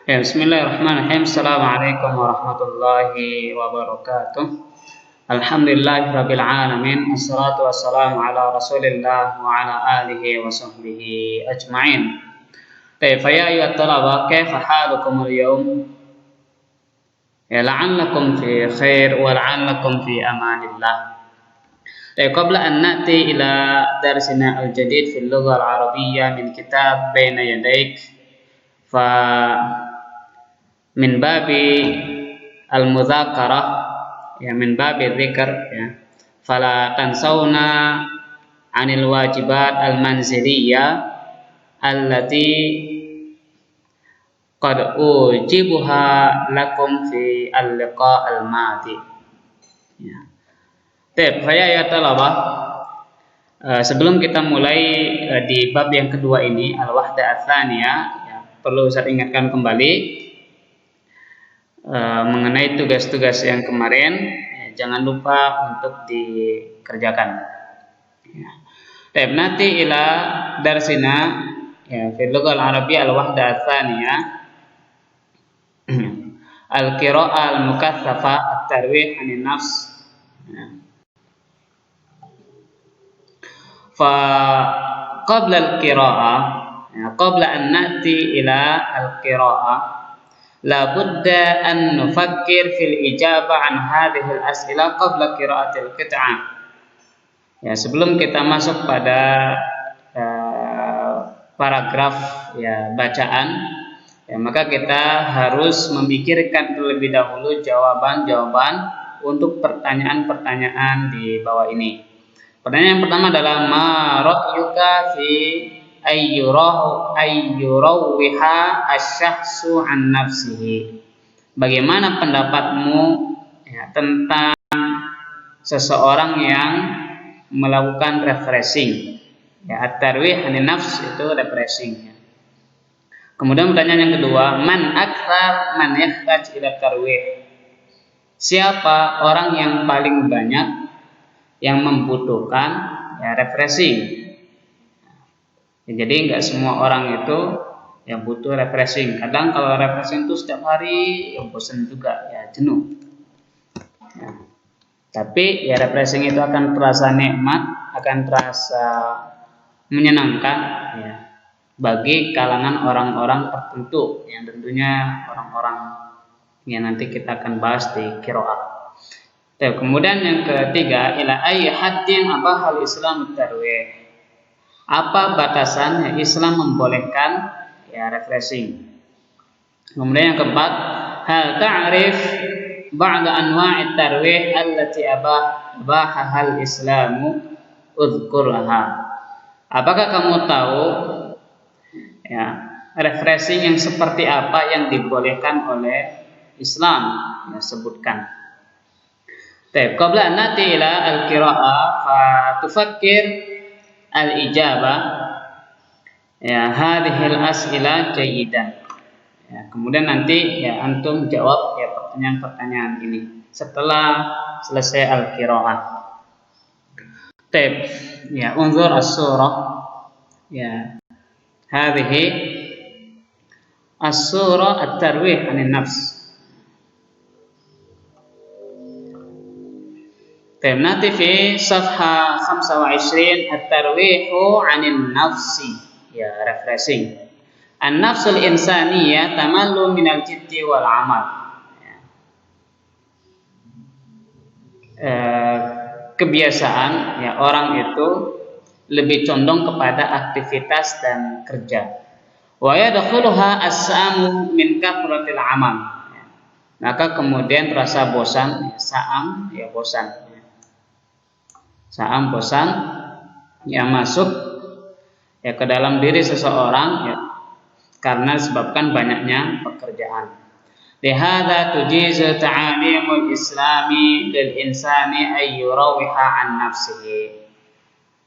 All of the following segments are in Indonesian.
Ya, bismillahirrahmanirrahim. Assalamualaikum warahmatullahi wabarakatuh. Alhamdulillahirabbil alamin. Wassalatu wassalamu ala Rasulillah wa ala alihi wa sahbihi ajma'in. Fa ya ayyuhat talaba, kaifa halukum al-yawm? Ya, la'allakum fi khair wa la'allakum fi amanillah. Qabla an na'ti ila darsina al-jadid fil lughah al-arabiyyah min kitab baina yadayk, fa min babi al-mudzakarah, ya, min babi dzikr, ya, fala tansawna 'anil wajibat al-manziliyah allati qad ujibuha lakum fi al-liqa' al-madi. Ya. Ya talabah, sebelum kita mulai di bab yang kedua ini, al-wahdah ats-tsaniyah, ya, perlu saya ingatkan kembali mengenai tugas-tugas yang kemarin, ya, jangan lupa untuk dikerjakan. Ya. Nanti ila darsina, ya, fil lughah al-arabiyyah al-wahdah ats-tsaniyah, al-qira'ah al-mukatsafah at-tarwih 'anil nafs. Ya. Fa qabla al-qira'ah, ya, qabla an na'ti ila al-qira'ah, la budda an nufakkir fil ijabah an hadhihi al-as'ilah qabla qira'atil qit'ah. Ya, sebelum kita masuk pada paragraf, ya, bacaan, ya, maka kita harus memikirkan terlebih dahulu jawaban-jawaban untuk pertanyaan-pertanyaan di bawah ini. Pertanyaan yang pertama adalah ma ra'yuka fi ayyurawwiha asy-syakhsu an nafsihi. Bagaimana pendapatmu, ya, tentang seseorang yang melakukan refreshing, ya, at-tarwih 'anil nafs itu refreshing, ya. Kemudian pertanyaan yang kedua, man aktsar man yahtaj ila tarwih. Siapa orang yang paling banyak yang membutuhkan, ya, refreshing? Ya, jadi nggak semua orang itu yang butuh refreshing. Kadang kalau refreshing itu setiap hari, ya, bosan juga, ya, jenuh. Ya. Tapi ya refreshing itu akan terasa nikmat, akan terasa menyenangkan, ya, bagi kalangan orang-orang tertentu, yang tentunya orang-orang yang nanti kita akan bahas di qiraah. Kemudian yang ketiga, ila ayyi haddin abahal Islam tarwih. Apa batasan, ya, Islam membolehkan, ya, refreshing. Kemudian yang keempat, hal ta'rif ba'da anwa'it tarwih allati abahahal Islamu udhkurha. Apakah kamu tahu, ya, refreshing yang seperti apa yang dibolehkan oleh Islam? Ya, sebutkan. Qabla an nati ila al-qira'ah fa tufakkir al-ijabah, ya, hadhil as'ilah jayyidan. Ya, kemudian nanti, ya, antum jawab, ya, pertanyaan-pertanyaan ini setelah selesai al-qira'ah. Ya, unzur as-surah, ya, hadhihi as-surah at-tarwih 'anil nafs. Nanti fi safha 25 at-tarwihu 'anil nafsi, ya, refreshing. An-nafsul insaniyah tamallu minal jiddi wal amal. Ya. Kebiasaan, ya, orang itu lebih condong kepada aktivitas dan kerja. Wa yadkhuluha as-samu min kathratil amal. Ya. Maka kemudian terasa bosan, ya, sa'am, ya, bosan. Sa'am, bosan, yang masuk, ya, ke dalam diri seseorang, ya, karena disebabkan banyaknya pekerjaan. Lihadza tujizu ta'alimul islami lil insani ayyurawiha an nafsihi.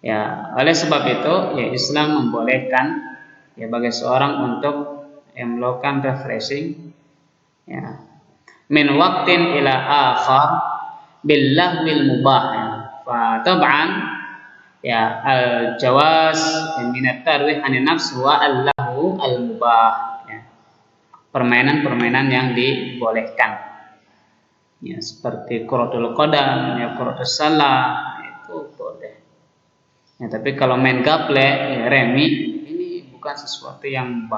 Ya, oleh sebab itu, ya, Islam membolehkan, ya, bagi seorang untuk, ya, melakukan refreshing, ya, min waqtin ila akhar bil lahwil mubah. Ya. Fa tab'an, ya, al-jawaz min at-tarwih 'anil nafs wa al-lahu al-mubah. Ya. permainan-permainan yang dibolehkan. Ya, seperti kuratul qadam, ya kuratul salah, itu boleh. Ya, tapi kalau main gaple, ya remi, ini bukan sesuatu yang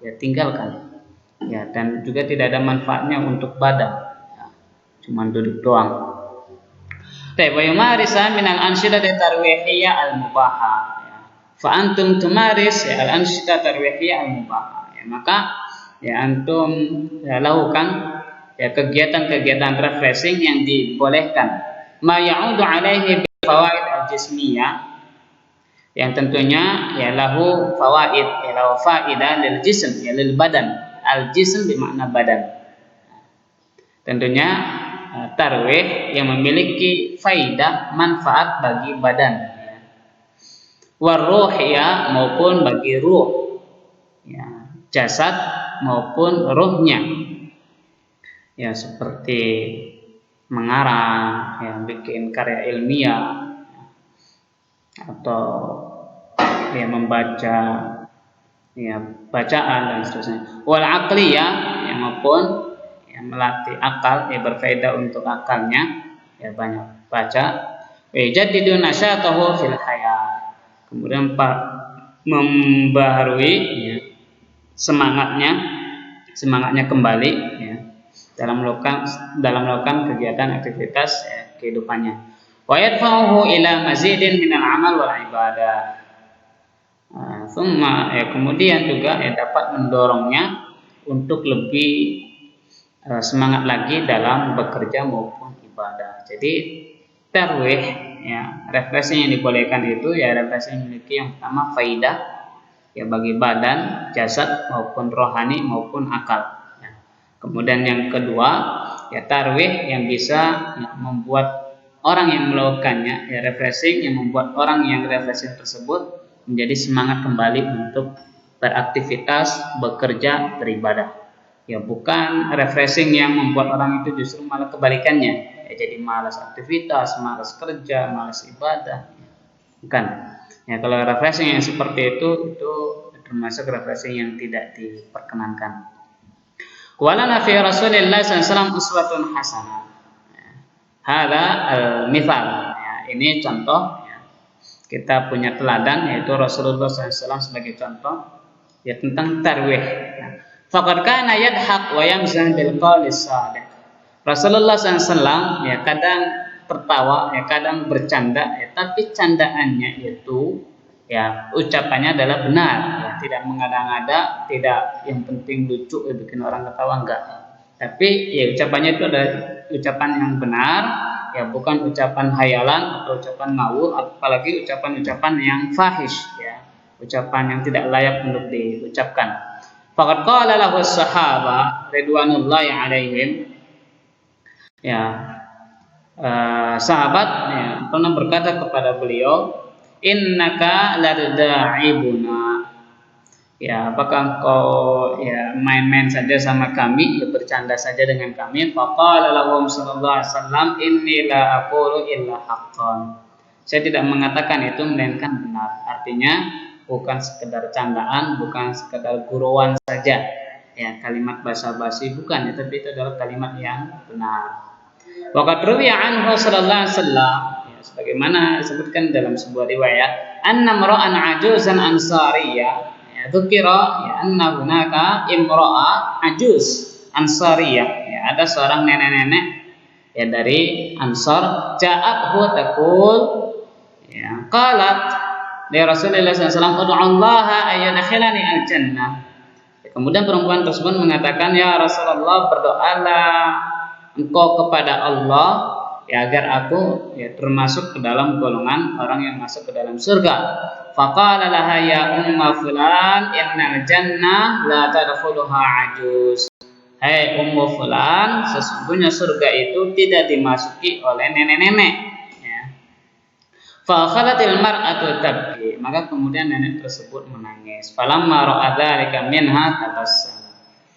ya tinggalkan. Ya, dan juga tidak ada manfaatnya untuk badan. Ya, cuma duduk doang. Wa yumarisa min al-ansyidah tarwihiyah al-mubahah. Ya. Fa antum tumaris ya, al-ansyidah tarwihiyah al-mubahah. Ya, maka ya antum ya, lakukan ya kegiatan-kegiatan refreshing yang dibolehkan. Ma ya'udu alaihi bi fawaid al-jismiyah, yang tentunya ya lahu fawaid, ya lahu faidah lil jism, ya lil badan. Al-jism bermakna badan. Tentunya tarwih yang memiliki faidah manfaat bagi badan, ya. Waruh ya maupun bagi ruh, ya, jasad maupun ruhnya, ya seperti mengarang, ya bikin karya ilmiah, atau ya membaca ya bacaan dan seterusnya. Wal aqliyah ya maupun melatih akal, ya berfaedah untuk akalnya, ya banyak baca. Yajaddidu nasyatahu fil hayat, kemudian membaharui ya, semangatnya kembali ya, dalam melakukan kegiatan aktivitas ya, kehidupannya. Wa yadfa'uhu ila mazidin minal amal wal ibadah. Kemudian juga ya, dapat mendorongnya untuk lebih semangat lagi dalam bekerja maupun ibadah. Jadi tarwih ya, refreshing yang dibolehkan itu ya refreshing yang memiliki yang pertama faidah ya bagi badan, jasad maupun rohani maupun akal. Ya. Kemudian yang kedua ya tarwih yang bisa ya, membuat orang yang melakukannya ya refreshing yang membuat orang yang refreshing tersebut menjadi semangat kembali untuk beraktivitas, bekerja, beribadah. Ya bukan refreshing yang membuat orang itu justru malah kebalikannya, ya jadi malas aktivitas, malas kerja, malas ibadah. Bukan. Ya kalau refreshing yang seperti itu termasuk refreshing yang tidak diperkenankan. Walana fi Rasulillah SAW uswatun hasanah. Hada al-mithal. Ya, ini contoh. Ya. Kita punya teladan yaitu Rasulullah SAW sebagai contoh ya tentang tarwih. Ya. Faqad kana yadhaq wa yamzah bil qawli shadiq. Rasulullah SAW ya kadang tertawa, ya kadang bercanda, ya tapi candaannya itu ya ucapannya adalah benar, ya tidak mengada-ngada, tidak yang penting lucu ya bikin orang ketawa enggak. Tapi ya ucapannya itu adalah ucapan yang benar, ya bukan ucapan hayalan atau ucapan ngawur, apalagi ucapan-ucapan yang fahish, ya ucapan yang tidak layak untuk diucapkan. Faqad qala lahu as-sahaba ridwanullahi alaihim, ya sahabat ya, pernah berkata kepada beliau, innaka lada'ibuna, ya apakah engkau ya main-main saja sama kami, ya bercanda saja dengan kami. Faqala lahum sallallahu alaihi wasallam, inni la aqulu illa haqqan, saya tidak mengatakan itu melainkan benar. Artinya bukan sekedar candaan, bukan sekedar guruan saja, ya kalimat basa-basi bukan, ya, tapi itu adalah kalimat yang benar. Waqad ruwiya anhu sallallahu alaihi wasallam, ya sebagaimana disebutkan dalam sebuah riwayat, anna mar'an ajuzan ansariyah, ya dzukira ya anna hunaka imra'a ajuz ansariyah, ya ada seorang nenek-nenek ya dari Ansar, ja'athu taqul, ya qalat dari Rasulullah SAW, ud'ullaha ayyadkhilani al-jannah. Kemudian perempuan tersebut mengatakan, ya Rasulullah, berdoalah engkau kepada Allah ya agar aku ya termasuk ke dalam golongan orang yang masuk ke dalam surga. Faqala laha ya umma fulan innal jannah la tadkhuluha ajuz. Hai ummu fulan, sesungguhnya surga itu tidak dimasuki oleh nenek-nenek. Fakhalatil mar'atu tabki, maka kemudian nenek tersebut menangis. Falamma ra'a dzalika minha tabassam.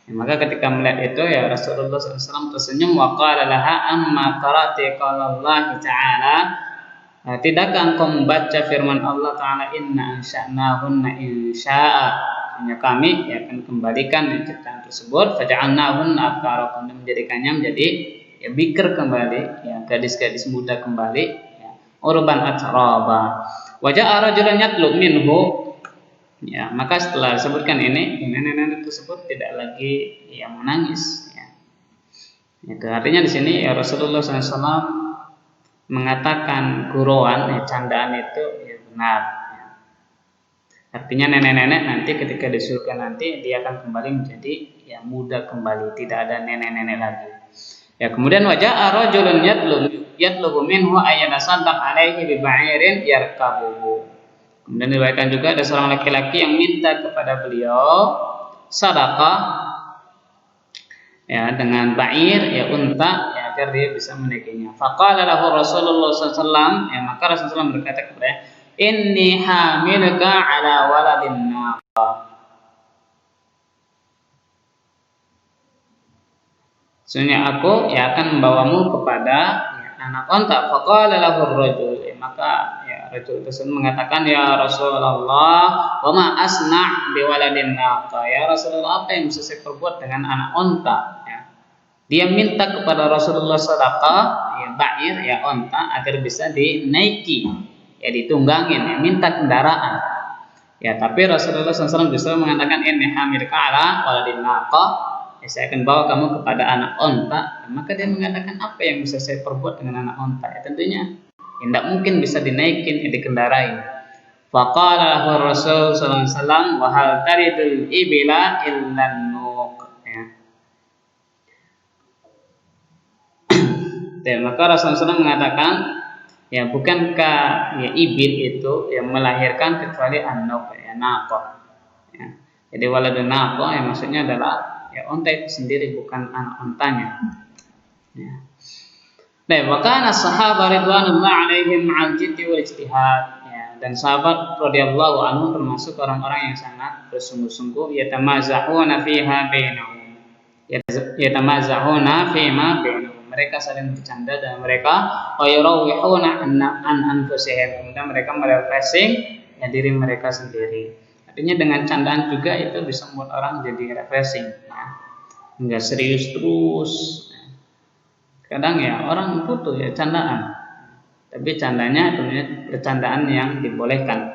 Ya, maka ketika melihat itu ya Rasulullah SAW tersenyum. Wa qala laha amma qara'ti qala Allah Ta'ala, tidakkah engkau membaca firman Allah Ta'ala, inna ansha'nahunna insya'a, punya kami ya akan kembalikan ciptaan tersebut, faja'alnahun abkara, menjadikannya menjadi ya bikir kembali, ya gadis-gadis muda kembali, ya urban atraba. Waja'a rajulun yatlub minhu, ya maka setelah disebutkan ini nenek-nenek tersebut tidak lagi yang menangis, ya. Itu artinya di sini ya Rasulullah SAW mengatakan gurauan, ya candaan itu ya benar. Artinya nenek-nenek nanti ketika di surga nanti dia akan kembali menjadi ya muda kembali, tidak ada nenek-nenek lagi. Ya kemudian waja'a rajulun yatlubu minhu ayyatasaddaq alaihi bi ba'irin yarkabuhu. Kemudian diriwayatkan juga ada seorang laki-laki yang minta kepada beliau sedekah ya dengan ba'ir ya unta ya agar dia bisa menaikinya. Faqala lahu Rasulullah SAW, ya maka Rasulullah SAW berkata kepadanya, inni hamiluka ala waladin naqa. Sesungguhnya aku ya akan membawamu kepada ya, anak onta. Faqala lahu rajul, ya, maka ya rajul tersebut mengatakan, ya Rasulullah, wa ma asna' bi waladin naqa. Ya Rasulullah, apa yang bisa saya perbuat dengan anak onta? Ya. Dia minta kepada Rasulullah sedekah ya ba'ir ya onta agar bisa dinaiki, ya ditunggangin, ya minta kendaraan. Ya tapi Rasulullah SAW justru mengatakan ini hamilka ala waladin naqa, ya saya akan bawa kamu kepada anak onta. Ya, maka dia mengatakan apa yang bisa saya perbuat dengan anak onta? Ya tentunya ya, tidak mungkin bisa dinaikin, ya dikendarai. Faqala lahu Rasul sallallahu alaihi wasallam wa hal taridul ibila illan nuq. Ya. Maka Rasulullah SAW mengatakan, ya bukankah ya ibil itu yang melahirkan kecuali an-nuq ya naqah. Ya. Jadi waladun naqah ya maksudnya adalah ya onta itu sendiri, bukan anak ontanya. Ya. Nah, maka sahabat ridwanullah alaihim ma'al jiddi wal ijtihad. Ya, dan sahabat radhiyallahu anhum termasuk orang-orang yang sangat bersungguh-sungguh, yatamazahuna fiha bainahum. Yatamazahuna fima bainahum. Mereka saling bercanda dan mereka wayrawihuna an anfusihim. Kemudian mereka merefreshing ya diri mereka sendiri. Artinya dengan candaan juga itu bisa membuat orang jadi refreshing. Nah, enggak serius terus. Kadang ya orang butuh ya candaan. Tapi candanya tentunya bercandaan yang dibolehkan.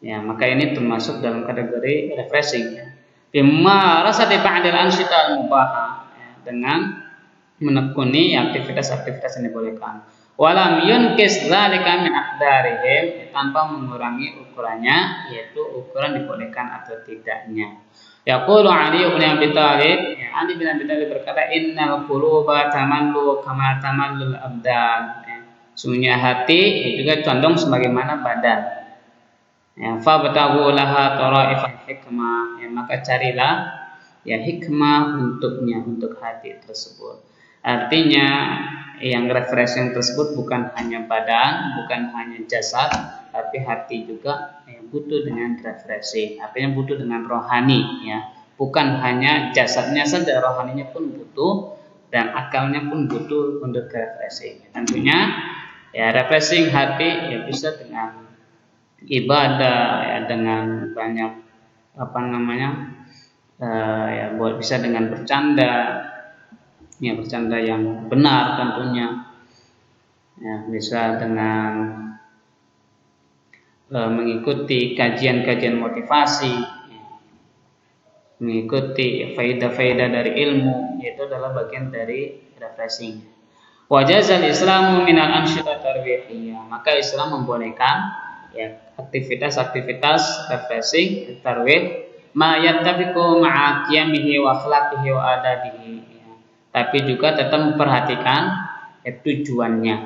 Ya, maka ini termasuk dalam kategori refreshing ya. Bima rasati ba'dil ansyita al-mubaha, ya, dengan menekuni aktivitas-aktivitas yang dibolehkan. Walam yunkis dzalika min aqdarihim, tanpa mengurangi ukurannya, yaitu ukuran dibolehkan atau tidaknya. Yaqulu Ali bin Abi Thalib, ya, Ali bin Abi Thalib berkata, innal quluba tamallu kama tamallul abdan. Ya, sungguhnya hati ya, juga condong sebagaimana badan. Ya, fabtaghu laha taraifal hikmah, ya, maka carilah ya hikmah untuknya, untuk hati tersebut. Artinya yang refreshing tersebut bukan hanya badan, bukan hanya jasad, tapi hati juga yang butuh dengan refreshing. Artinya butuh dengan rohani, ya. Bukan hanya jasadnya saja, rohaninya pun butuh dan akalnya pun butuh untuk refreshing. Tentunya ya refreshing hati ya bisa dengan ibadah, ya dengan banyak ya bisa dengan bercanda. Ya bercanda yang benar tentunya, ya bisa dengan mengikuti kajian-kajian motivasi, ya, mengikuti faedah-faedah dari ilmu, yaitu adalah bagian dari refreshing. Wajazal Islamu minal ansyita tarwihiyah, maka Islam membolehkan ya aktivitas-aktivitas refreshing tarwih ma yattafiqu ma'a qiyamihi wa akhlaqihi wa adabihi. Tapi juga tetap memperhatikan ya, tujuannya.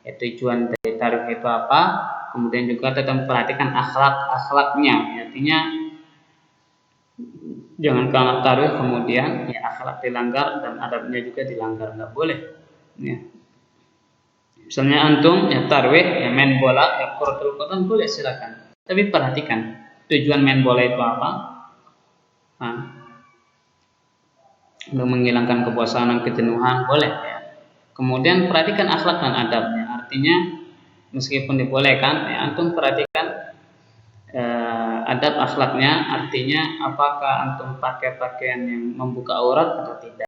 Ya, tujuan dari tarwih itu apa? Kemudian juga tetap memperhatikan akhlaknya. Artinya jangan karena tarwih kemudian ya akhlak dilanggar dan adabnya juga dilanggar, nggak boleh. Ya. Misalnya antum ya tarwih ya main bola, ya Qur'atul Qur'an boleh silakan. Tapi perhatikan tujuan main bola itu apa? Nah, untuk menghilangkan kebosanan, kejenuhan boleh ya. Kemudian perhatikan akhlak dan adabnya. Artinya meskipun dibolehkan ya antum perhatikan adab akhlaknya, artinya apakah antum pakai pakaian yang membuka aurat atau tidak.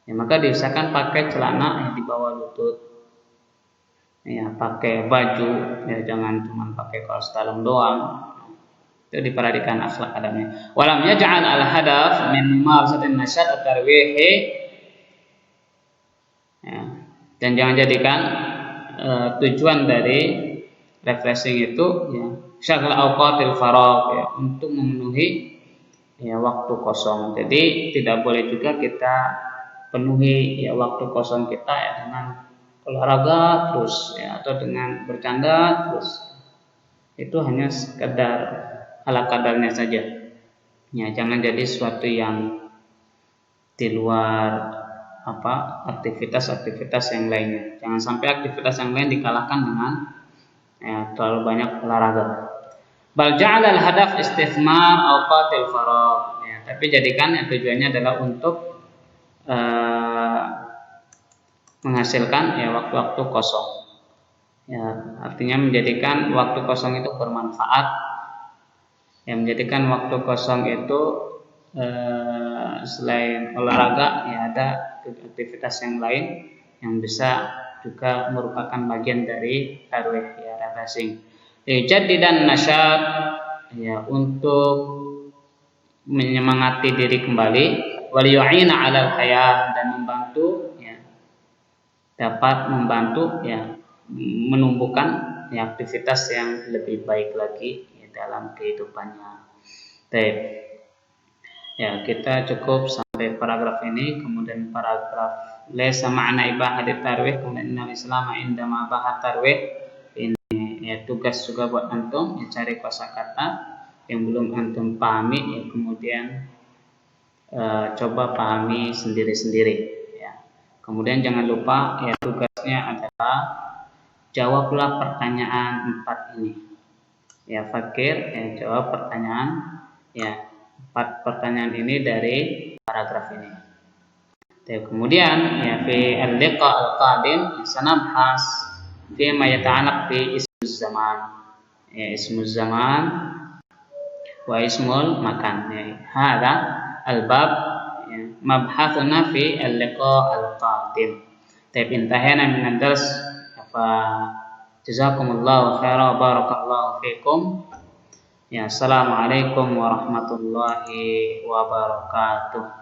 Ya, maka diusahakan pakai celana yang di bawah lutut. Ya, pakai baju, ya jangan cuma pakai kaos dalam doang. Itu diperhatikan akhlak adabnya. Walam yaj'al al-hadaf min ma'rifati nasyat at-tarwih. Ya, dan jangan jadikan tujuan dari refreshing itu ya syaghl awqatil faragh, ya, untuk memenuhi ya waktu kosong. Jadi tidak boleh juga kita penuhi ya waktu kosong kita ya dengan olahraga terus ya, atau dengan bercanda terus. Itu hanya sekedar ala kadarnya saja. Ya, jangan jadi sesuatu yang di luar aktivitas-aktivitas yang lainnya. Jangan sampai aktivitas yang lain dikalahkan dengan ya, terlalu banyak olahraga. Bal ja'ala al-hadaf istithmar awqatil faragh. Ya, tapi jadikan yang tujuannya adalah untuk menghasilkan ya waktu-waktu kosong. Ya, artinya menjadikan waktu kosong itu bermanfaat. Ya, menjadikan waktu kosong itu selain olahraga ya ada aktivitas yang lain yang bisa juga merupakan bagian dari tarwih ya refreshing. Jadidan nasyat ya untuk menyemangati diri kembali, wal yu'ina 'alal hayat, dan membantu ya dapat membantu ya menumbuhkan ya aktivitas yang lebih baik lagi ya, dalam kehidupannya. Baik. Ya, kita cukup sampai paragraf ini. Kemudian paragraf laysa ma'na ibahatit tarwih, kemudian Islam indama bahat tarwih. Ini ya tugas juga buat antum ya, cari kosakata yang belum antum pahami ya, kemudian coba pahami sendiri-sendiri ya. Kemudian jangan lupa ya tugasnya adalah jawablah pertanyaan 4 ini. Ya, fakir ya, jawab pertanyaan ya 4 pertanyaan ini dari paragraf ini. Kemudian ya fi al-liqa al-qadim sanabhas fi ma yata'allaq bi ismuz zaman. Ya, ismuz zaman wa ismul makan. Ya, hada al-bab ya, mabhathuna fi al-liqa al-qadim. Intahana min ad-dars fa jazakumullahu khairan wa barakallahu fikum. Ya, assalamualaikum warahmatullahi wabarakatuh.